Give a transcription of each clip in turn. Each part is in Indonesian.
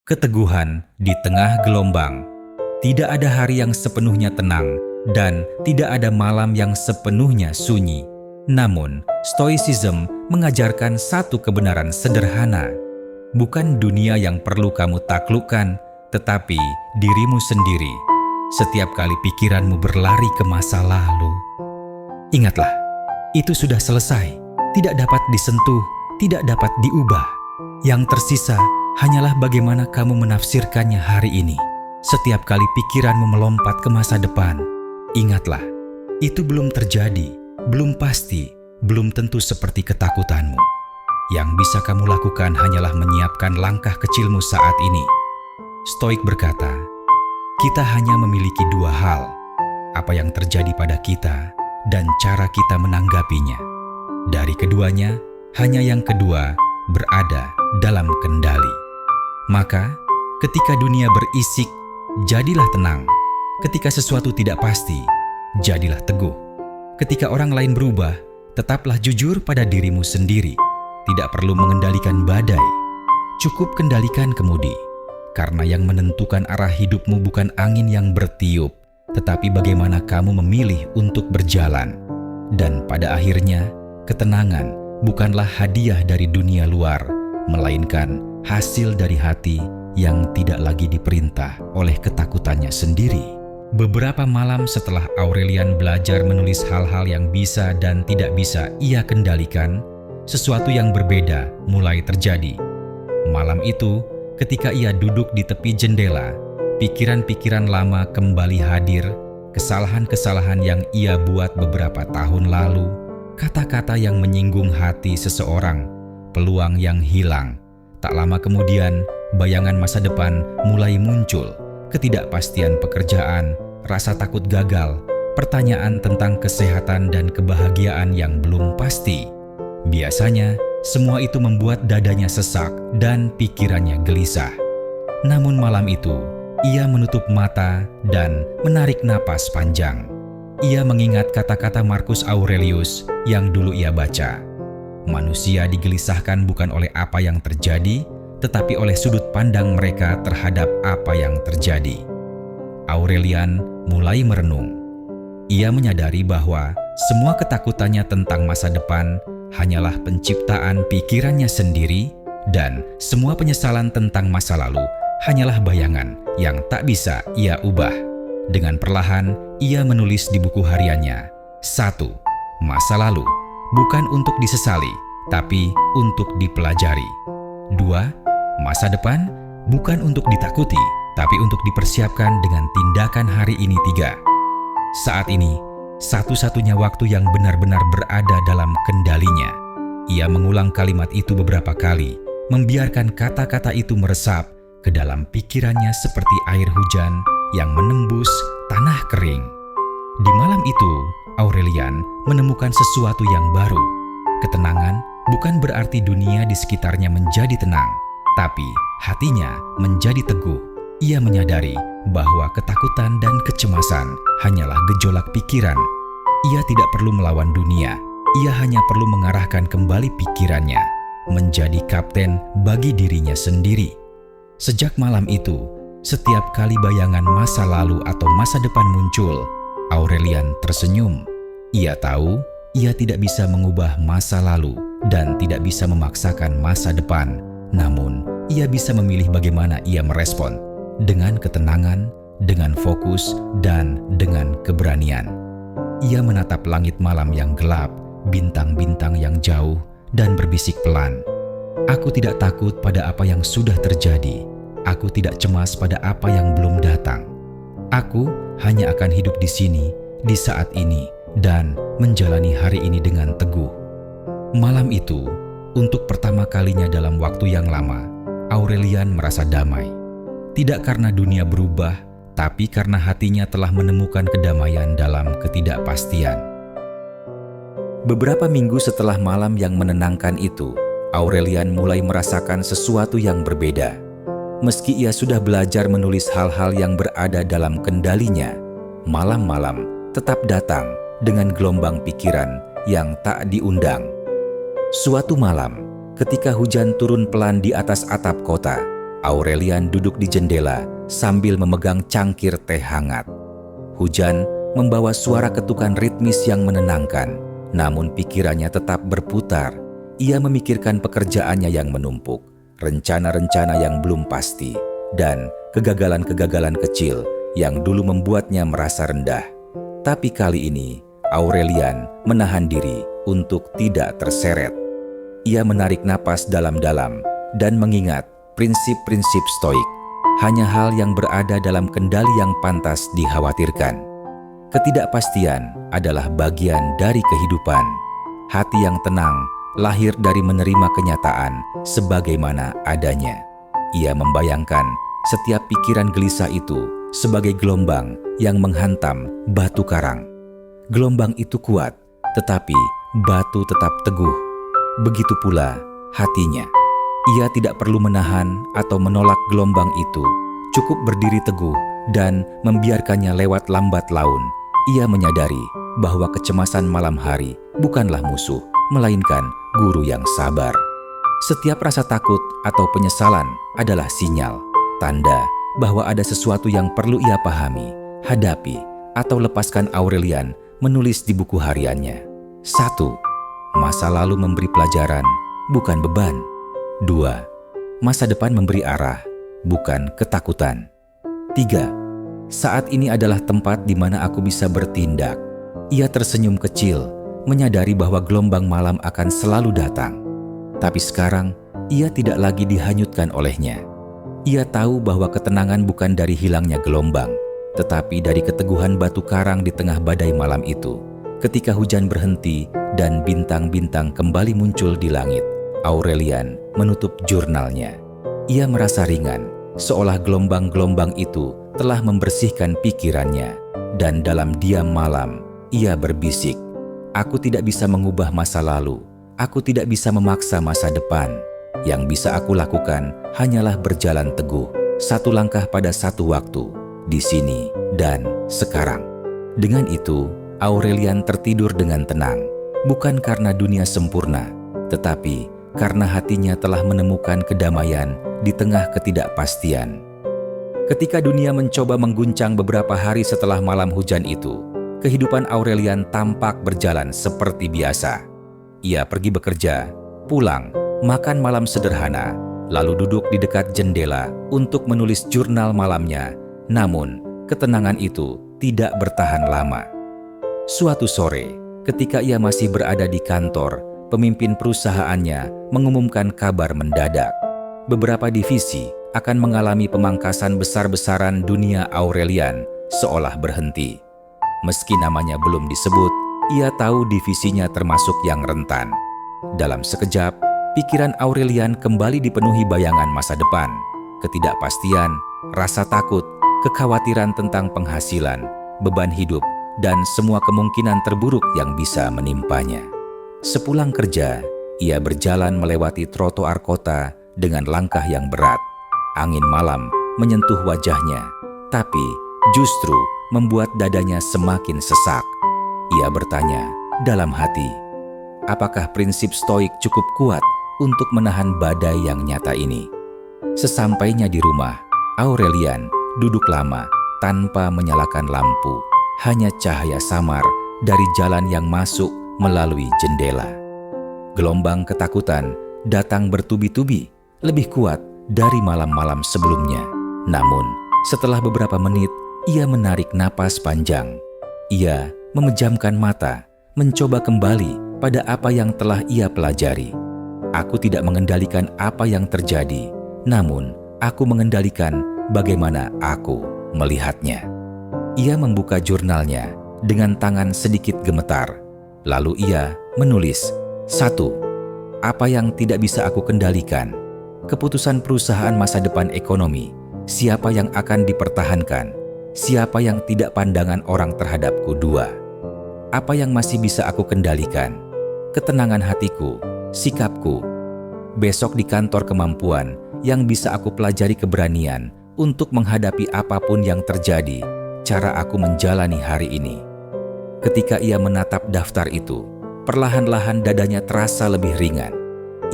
Keteguhan di tengah gelombang. Tidak ada hari yang sepenuhnya tenang dan tidak ada malam yang sepenuhnya sunyi. Namun, Stoicism mengajarkan satu kebenaran sederhana. Bukan dunia yang perlu kamu taklukkan, tetapi dirimu sendiri. Setiap kali pikiranmu berlari ke masa lalu, ingatlah, itu sudah selesai, tidak dapat disentuh, tidak dapat diubah. Yang tersisa hanyalah bagaimana kamu menafsirkannya hari ini. Setiap kali pikiranmu melompat ke masa depan, ingatlah, itu belum terjadi, belum pasti, belum tentu seperti ketakutanmu. Yang bisa kamu lakukan hanyalah menyiapkan langkah kecilmu saat ini. Stoik berkata, kita hanya memiliki dua hal, apa yang terjadi pada kita dan cara kita menanggapinya. Dari keduanya, hanya yang kedua berada dalam kendali. Maka, ketika dunia berisik, jadilah tenang. Ketika sesuatu tidak pasti, jadilah teguh. Ketika orang lain berubah, tetaplah jujur pada dirimu sendiri. Tidak perlu mengendalikan badai, cukup kendalikan kemudi. Karena yang menentukan arah hidupmu bukan angin yang bertiup, tetapi bagaimana kamu memilih untuk berjalan. Dan pada akhirnya, ketenangan bukanlah hadiah dari dunia luar, melainkan hasil dari hati yang tidak lagi diperintah oleh ketakutannya sendiri. Beberapa malam setelah Aurelian belajar menulis hal-hal yang bisa dan tidak bisa ia kendalikan, sesuatu yang berbeda mulai terjadi. Malam itu, ketika ia duduk di tepi jendela, pikiran-pikiran lama kembali hadir, kesalahan-kesalahan yang ia buat beberapa tahun lalu, kata-kata yang menyinggung hati seseorang, peluang yang hilang. Tak lama kemudian, bayangan masa depan mulai muncul, ketidakpastian pekerjaan, rasa takut gagal, pertanyaan tentang kesehatan dan kebahagiaan yang belum pasti. Biasanya, semua itu membuat dadanya sesak dan pikirannya gelisah. Namun malam itu, ia menutup mata dan menarik napas panjang. Ia mengingat kata-kata Marcus Aurelius yang dulu ia baca. Manusia digelisahkan bukan oleh apa yang terjadi, tetapi oleh sudut pandang mereka terhadap apa yang terjadi. Aurelian mulai merenung. Ia menyadari bahwa semua ketakutannya tentang masa depan hanyalah penciptaan pikirannya sendiri, dan semua penyesalan tentang masa lalu hanyalah bayangan yang tak bisa ia ubah. Dengan perlahan, ia menulis di buku hariannya, 1. Masa lalu, bukan untuk disesali, tapi untuk dipelajari. 2. Masa depan, bukan untuk ditakuti, tapi untuk dipersiapkan dengan tindakan hari ini. 3. Saat ini, satu-satunya waktu yang benar-benar berada dalam kendalinya. Ia mengulang kalimat itu beberapa kali, membiarkan kata-kata itu meresap ke dalam pikirannya seperti air hujan yang menembus tanah kering. Di malam itu, Aurelian menemukan sesuatu yang baru. Ketenangan bukan berarti dunia di sekitarnya menjadi tenang, tapi hatinya menjadi teguh. Ia menyadari bahwa ketakutan dan kecemasan hanyalah gejolak pikiran. Ia tidak perlu melawan dunia, ia hanya perlu mengarahkan kembali pikirannya, menjadi kapten bagi dirinya sendiri. Sejak malam itu, setiap kali bayangan masa lalu atau masa depan muncul, Aurelian tersenyum. Ia tahu ia tidak bisa mengubah masa lalu dan tidak bisa memaksakan masa depan, namun ia bisa memilih bagaimana ia merespon, dengan ketenangan, dengan fokus, dan dengan keberanian. Ia menatap langit malam yang gelap, bintang-bintang yang jauh, dan berbisik pelan. Aku tidak takut pada apa yang sudah terjadi. Aku tidak cemas pada apa yang belum datang. Aku hanya akan hidup di sini, di saat ini, dan menjalani hari ini dengan teguh. Malam itu, untuk pertama kalinya dalam waktu yang lama, Aurelian merasa damai. Tidak karena dunia berubah, tapi karena hatinya telah menemukan kedamaian dalam ketidakpastian. Beberapa minggu setelah malam yang menenangkan itu, Aurelian mulai merasakan sesuatu yang berbeda. Meski ia sudah belajar menulis hal-hal yang berada dalam kendalinya, malam-malam tetap datang dengan gelombang pikiran yang tak diundang. Suatu malam, ketika hujan turun pelan di atas atap kota, Aurelian duduk di jendela sambil memegang cangkir teh hangat. Hujan membawa suara ketukan ritmis yang menenangkan, namun pikirannya tetap berputar. Ia memikirkan pekerjaannya yang menumpuk, rencana-rencana yang belum pasti, dan kegagalan-kegagalan kecil yang dulu membuatnya merasa rendah. Tapi kali ini, Aurelian menahan diri untuk tidak terseret. Ia menarik napas dalam-dalam dan mengingat prinsip-prinsip Stoik. Hanya hal yang berada dalam kendali yang pantas dikhawatirkan. Ketidakpastian adalah bagian dari kehidupan. Hati yang tenang lahir dari menerima kenyataan sebagaimana adanya. Ia membayangkan setiap pikiran gelisah itu sebagai gelombang yang menghantam batu karang. Gelombang itu kuat, tetapi batu tetap teguh. Begitu pula hatinya. Ia tidak perlu menahan atau menolak gelombang itu, cukup berdiri teguh dan membiarkannya lewat lambat laun. Ia menyadari bahwa kecemasan malam hari bukanlah musuh, melainkan guru yang sabar. Setiap rasa takut atau penyesalan adalah sinyal, tanda bahwa ada sesuatu yang perlu ia pahami, hadapi, atau lepaskan. Aurelian menulis di buku hariannya. 1. Masa lalu memberi pelajaran, bukan beban. 2. Masa depan memberi arah, bukan ketakutan. 3. Saat ini adalah tempat di mana aku bisa bertindak. Ia tersenyum kecil, menyadari bahwa gelombang malam akan selalu datang. Tapi sekarang, ia tidak lagi dihanyutkan olehnya. Ia tahu bahwa ketenangan bukan dari hilangnya gelombang, tetapi dari keteguhan batu karang di tengah badai malam itu. Ketika hujan berhenti dan bintang-bintang kembali muncul di langit, Aurelian menutup jurnalnya. Ia merasa ringan, seolah gelombang-gelombang itu telah membersihkan pikirannya. Dan dalam diam malam, ia berbisik, "Aku tidak bisa mengubah masa lalu. Aku tidak bisa memaksa masa depan. Yang bisa aku lakukan hanyalah berjalan teguh, satu langkah pada satu waktu, di sini dan sekarang." Dengan itu, Aurelian tertidur dengan tenang, bukan karena dunia sempurna, tetapi karena hatinya telah menemukan kedamaian di tengah ketidakpastian. Ketika dunia mencoba mengguncang beberapa hari setelah malam hujan itu, kehidupan Aurelian tampak berjalan seperti biasa. Ia pergi bekerja, pulang, makan malam sederhana, lalu duduk di dekat jendela untuk menulis jurnal malamnya. Namun, ketenangan itu tidak bertahan lama. Suatu sore, ketika ia masih berada di kantor, pemimpin perusahaannya mengumumkan kabar mendadak. Beberapa divisi akan mengalami pemangkasan besar-besaran. Dunia Aurelian seolah berhenti. Meski namanya belum disebut, ia tahu divisinya termasuk yang rentan. Dalam sekejap, pikiran Aurelian kembali dipenuhi bayangan masa depan, ketidakpastian, rasa takut, kekhawatiran tentang penghasilan, beban hidup, dan semua kemungkinan terburuk yang bisa menimpanya. Sepulang kerja, ia berjalan melewati trotoar kota dengan langkah yang berat. Angin malam menyentuh wajahnya, tapi justru membuat dadanya semakin sesak. Ia bertanya dalam hati, apakah prinsip Stoik cukup kuat untuk menahan badai yang nyata ini? Sesampainya di rumah, Aurelian duduk lama tanpa menyalakan lampu, hanya cahaya samar dari jalan yang masuk melalui jendela. Gelombang ketakutan datang bertubi-tubi, lebih kuat dari malam-malam sebelumnya. Namun, setelah beberapa menit, ia menarik napas panjang. Ia memejamkan mata, mencoba kembali pada apa yang telah ia pelajari. Aku tidak mengendalikan apa yang terjadi, namun aku mengendalikan bagaimana aku melihatnya. Ia membuka jurnalnya dengan tangan sedikit gemetar. Lalu ia menulis, 1. Apa yang tidak bisa aku kendalikan? Keputusan perusahaan, masa depan ekonomi, siapa yang akan dipertahankan, siapa yang tidak pandangan orang terhadapku. 2. Apa yang masih bisa aku kendalikan? Ketenangan hatiku, sikapku. Besok di kantor, kemampuan yang bisa aku pelajari, keberanian untuk menghadapi apapun yang terjadi, cara aku menjalani hari ini. Ketika ia menatap daftar itu, perlahan-lahan dadanya terasa lebih ringan.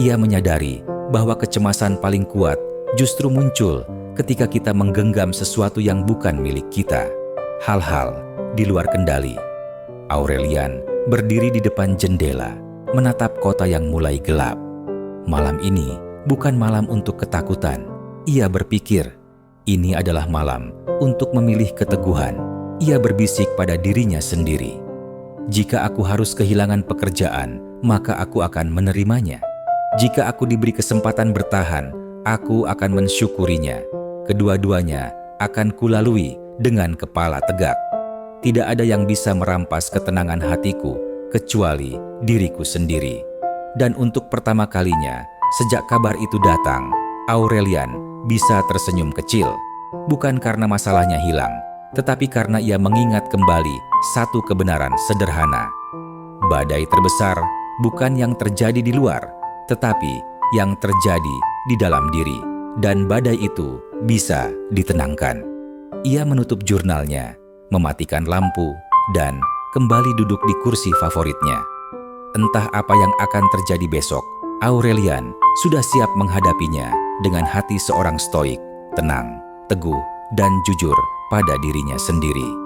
Ia menyadari bahwa kecemasan paling kuat justru muncul ketika kita menggenggam sesuatu yang bukan milik kita, hal-hal di luar kendali. Aurelian berdiri di depan jendela, menatap kota yang mulai gelap. Malam ini bukan malam untuk ketakutan. Ia berpikir, ini adalah malam untuk memilih keteguhan. Ia berbisik pada dirinya sendiri. Jika aku harus kehilangan pekerjaan, maka aku akan menerimanya. Jika aku diberi kesempatan bertahan, aku akan mensyukurinya. Kedua-duanya akan kulalui dengan kepala tegak. Tidak ada yang bisa merampas ketenangan hatiku kecuali diriku sendiri. Dan untuk pertama kalinya, sejak kabar itu datang, Aurelian bisa tersenyum kecil. Bukan karena masalahnya hilang, tetapi karena ia mengingat kembali satu kebenaran sederhana. Badai terbesar bukan yang terjadi di luar, tetapi yang terjadi di dalam diri. Dan badai itu bisa ditenangkan. Ia menutup jurnalnya, mematikan lampu, dan kembali duduk di kursi favoritnya. Entah apa yang akan terjadi besok, Aurelian sudah siap menghadapinya dengan hati seorang stoik, tenang, teguh, dan jujur pada dirinya sendiri.